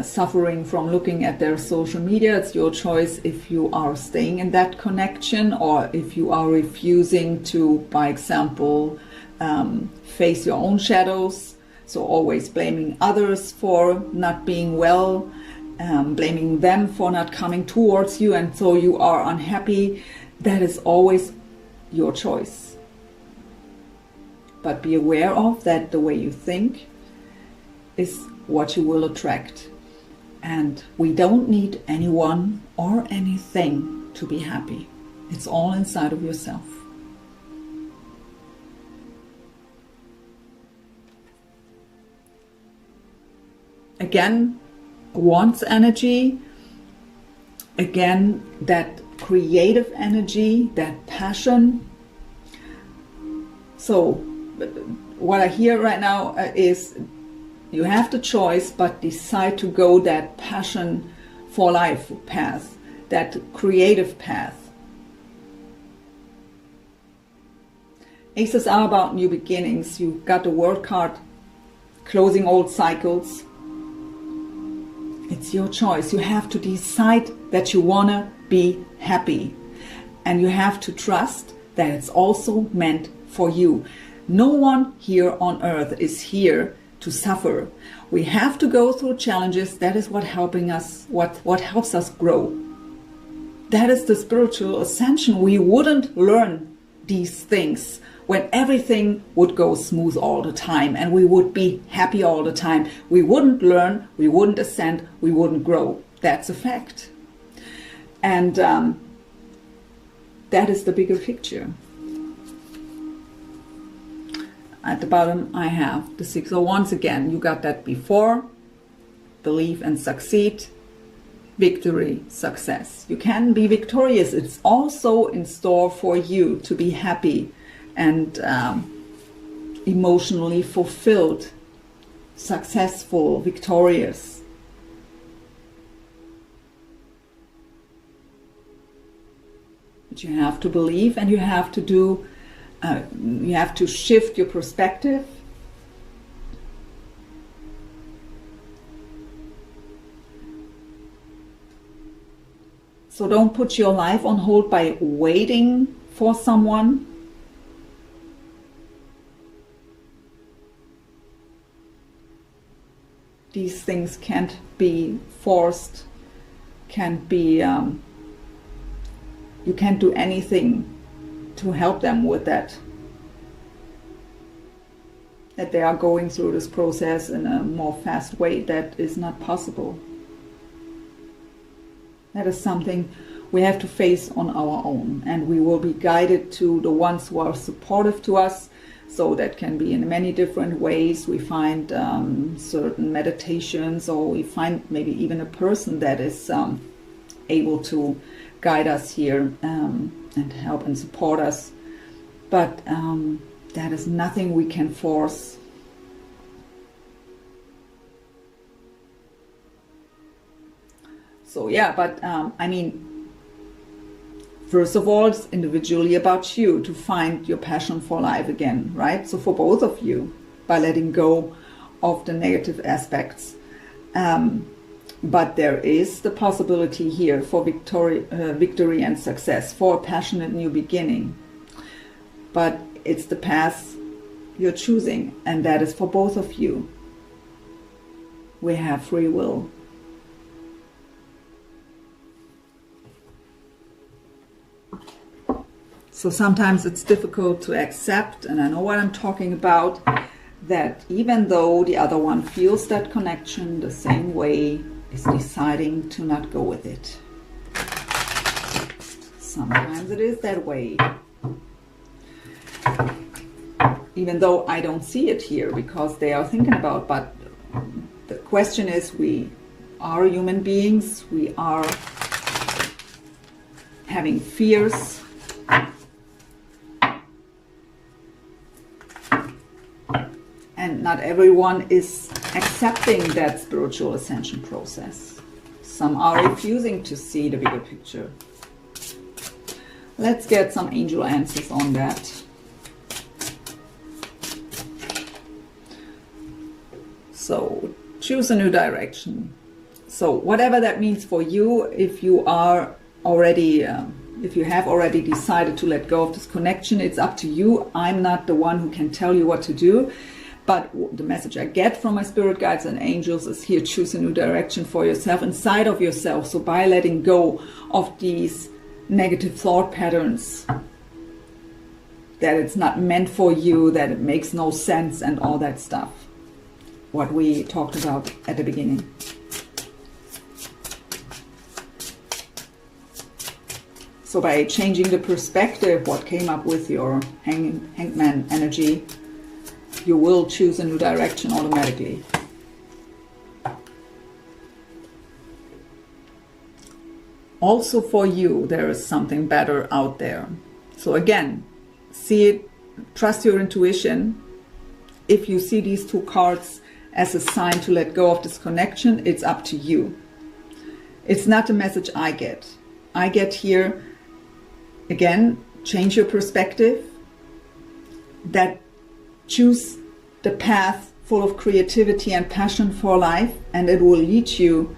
suffering from looking at their social media. It's your choice if you are staying in that connection, or if you are refusing to, by example, face your own shadows. So always blaming others for not being well, blaming them for not coming towards you, and so you are unhappy. That is always your choice. But be aware of that the way you think is what you will attract. And we don't need anyone or anything to be happy. It's all inside of yourself. Again, Wands energy. Again, that creative energy, that passion. So what I hear right now is you have the choice, but decide to go that passion for life path, that creative path. Aces are about new beginnings. You got the World card, closing old cycles. It's your choice. You have to decide that you want to be happy. And you have to trust that it's also meant for you. No one here on earth is here to suffer. We have to go through challenges. That is what helping us, what helps us grow. That is the spiritual ascension. We wouldn't learn these things when everything would go smooth all the time and we would be happy all the time. We wouldn't learn, we wouldn't ascend, we wouldn't grow. That's a fact. And that is the bigger picture. At the bottom, I have the Six of Wands again. You got that before. Believe and succeed. Victory, success. You can be victorious. It's also in store for you to be happy and emotionally fulfilled, successful, victorious. But you have to believe, and you have to do. You have to shift your perspective. So don't put your life on hold by waiting for someone. These things can't be forced, can't be, you can't do anything to help them with that they are going through this process in a more fast way. That is not possible. That is something we have to face on our own, and we will be guided to the ones who are supportive to us. So that can be in many different ways. We find certain meditations, or we find maybe even a person that is able to guide us here and help and support us. But that is nothing we can force. So yeah, but I mean, first of all, it's individually about you to find your passion for life again, right? So for both of you, by letting go of the negative aspects. But there is the possibility here for victory and success, for a passionate new beginning. But it's the path you're choosing, and that is for both of you. We have free will. So sometimes it's difficult to accept, and I know what I'm talking about, that even though the other one feels that connection the same way, is deciding to not go with it. Sometimes it is that way. Even though I don't see it here because they are thinking about, but the question is, we are human beings, we are having fears. And not everyone is accepting that spiritual ascension process. Some are refusing to see the bigger picture. Let's get some angel answers on that. So, choose a new direction. So, whatever that means for you, if you are already, if you have already decided to let go of this connection, it's up to you. I'm not the one who can tell you what to do. But the message I get from my spirit guides and angels is here, choose a new direction for yourself, inside of yourself. So by letting go of these negative thought patterns, that it's not meant for you, that it makes no sense and all that stuff, what we talked about at the beginning. So by changing the perspective, what came up with your hangman energy, you will choose a new direction automatically. Also for you, there is something better out there. So again, see it, trust your intuition. If you see these two cards as a sign to let go of this connection, it's up to you. It's not the message I get. I get here, again, change your perspective. That choose the path full of creativity and passion for life, and it will lead you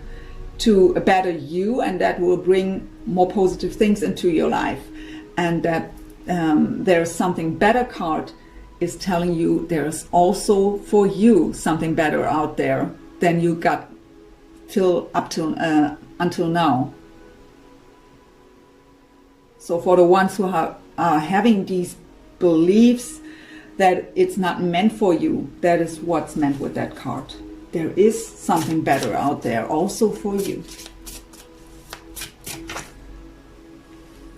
to a better you, and that will bring more positive things into your life. And that there's something better card is telling you there's also for you something better out there than you got until now. So for the ones who are having these beliefs that it's not meant for you, that is what's meant with that card. There is something better out there also for you.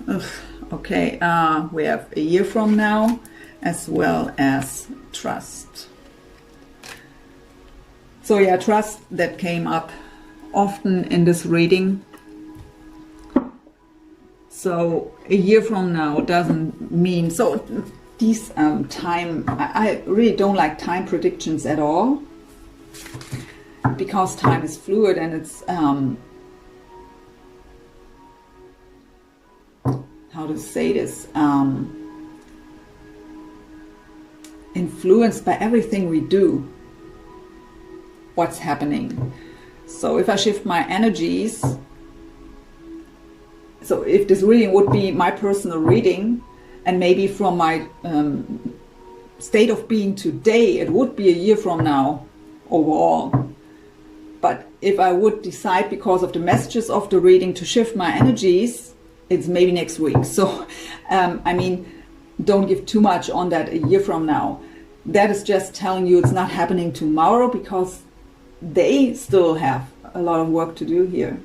Ugh, okay, we have a year from now, as well as trust. So yeah, trust, that came up often in this reading. So a year from now doesn't mean, so these I really don't like time predictions at all, because time is fluid and it's how to say this, influenced by everything we do, what's happening. So if I shift my energies, so if this reading would be my personal reading, and maybe from my state of being today, it would be a year from now overall. But if I would decide, because of the messages of the reading, to shift my energies, it's maybe next week. So, I mean, don't give too much on that a year from now. That is just telling you it's not happening tomorrow, because they still have a lot of work to do here.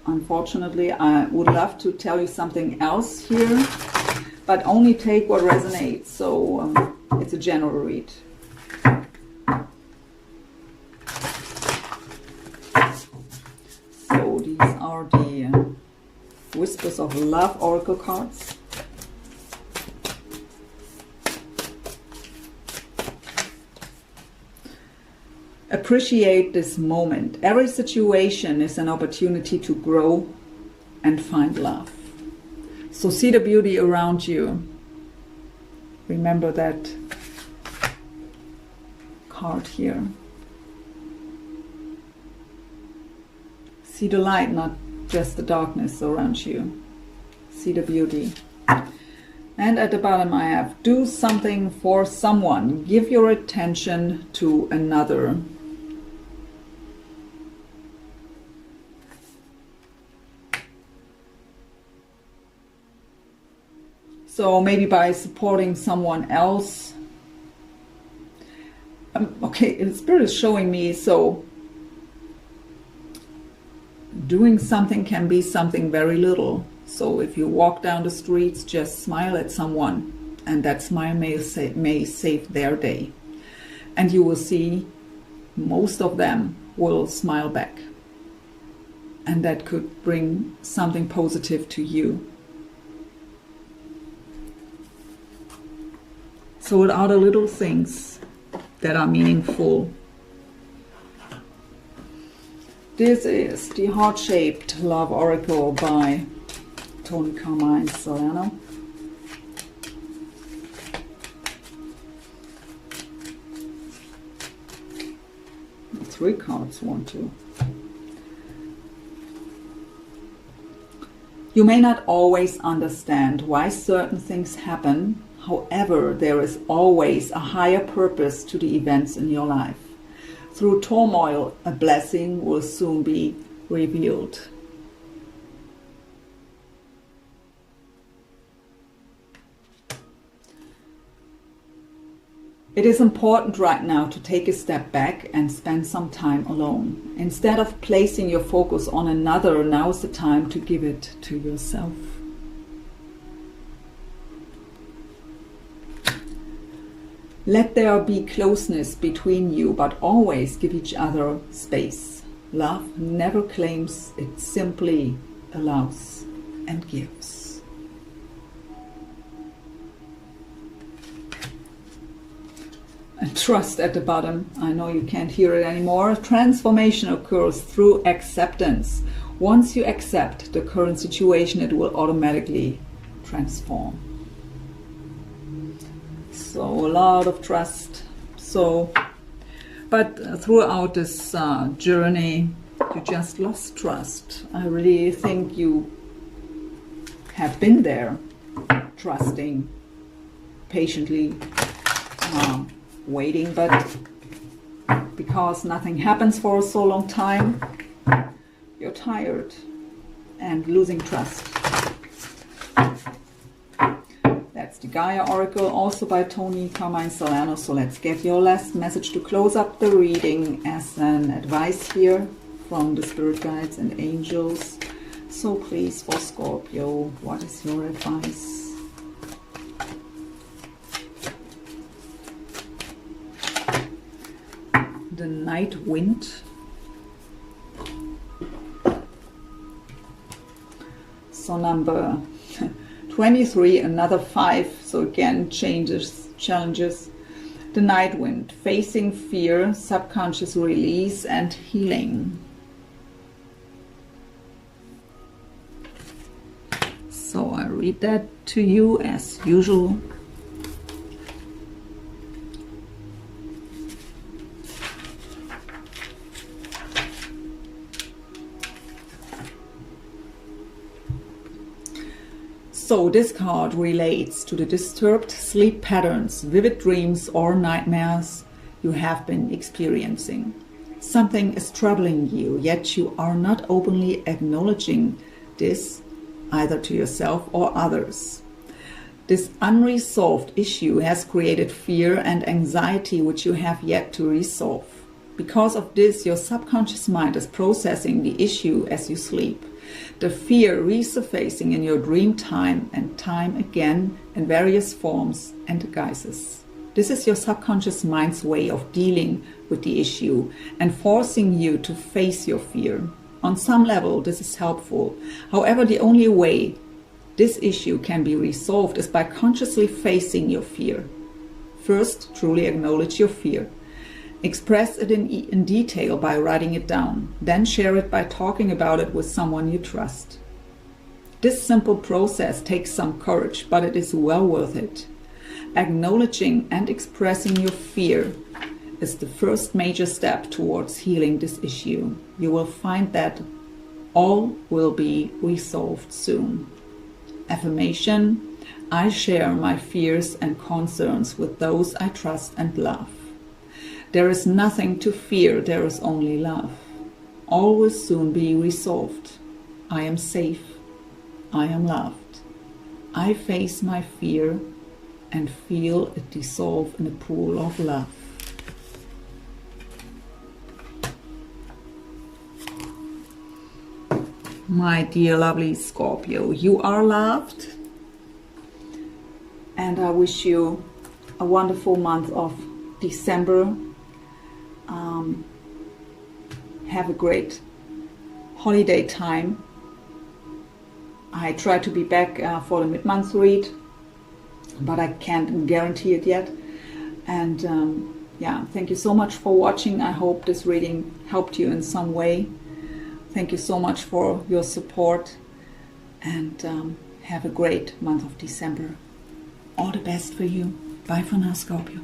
Unfortunately, I would love to tell you something else here, but only take what resonates. So it's a general read. So these are the Whispers of Love Oracle cards. Appreciate this moment. Every situation is an opportunity to grow and find love. So see the beauty around you. Remember that card here. See the light, not just the darkness around you. See the beauty. And at the bottom I have, do something for someone. Give your attention to another. So maybe by supporting someone else. Okay, the Spirit is showing me, so doing something can be something very little. So if you walk down the streets, just smile at someone, and that smile may save their day. And you will see most of them will smile back. And that could bring something positive to you. So what are the little things that are meaningful? This is the Heart-Shaped Love Oracle by Tony Carmine Solano. Three cards, 1, 2. You may not always understand why certain things happen. However, there is always a higher purpose to the events in your life. Through turmoil, a blessing will soon be revealed. It is important right now to take a step back and spend some time alone. Instead of placing your focus on another, now is the time to give it to yourself. Let there be closeness between you, but always give each other space. Love never claims, it simply allows and gives. And trust at the bottom. I know you can't hear it anymore. Transformation occurs through acceptance. Once you accept the current situation, it will automatically transform. So a lot of trust. But throughout this journey, you just lost trust. I really think you have been there, trusting, patiently waiting, but because nothing happens for so long time, you're tired and losing trust. That's the Gaia Oracle, also by Tony Carmine Solano. So let's get your last message to close up the reading as an advice here from the spirit guides and angels. So please, for Scorpio, what is your advice? The Night Wind. So number 23, another 5, so again changes, challenges. The Night Wind, facing fear, subconscious release and healing. So I read that to you as usual. So this card relates to the disturbed sleep patterns, vivid dreams or nightmares you have been experiencing. Something is troubling you, yet you are not openly acknowledging this either to yourself or others. This unresolved issue has created fear and anxiety which you have yet to resolve. Because of this, your subconscious mind is processing the issue as you sleep. The fear resurfacing in your dream time and time again in various forms and guises. This is your subconscious mind's way of dealing with the issue and forcing you to face your fear. On some level, this is helpful. However, the only way this issue can be resolved is by consciously facing your fear. First, truly acknowledge your fear. Express it in detail by writing it down. Then share it by talking about it with someone you trust. This simple process takes some courage, but it is well worth it. Acknowledging and expressing your fear is the first major step towards healing this issue. You will find that All will be resolved soon. Affirmation: I share my fears and concerns with those I trust and love. There is nothing to fear, there is only love. All will soon be resolved. I am safe. I am loved. I face my fear and feel it dissolve in a pool of love. My dear lovely Scorpio, you are loved, and I wish you a wonderful month of December. Have a great holiday time. I try to be back for the mid-month read, but I can't guarantee it yet. And yeah, thank you so much for watching. I hope this reading helped you in some way. Thank you so much for your support, and have a great month of December. All the best for you. Bye for now, Scorpio.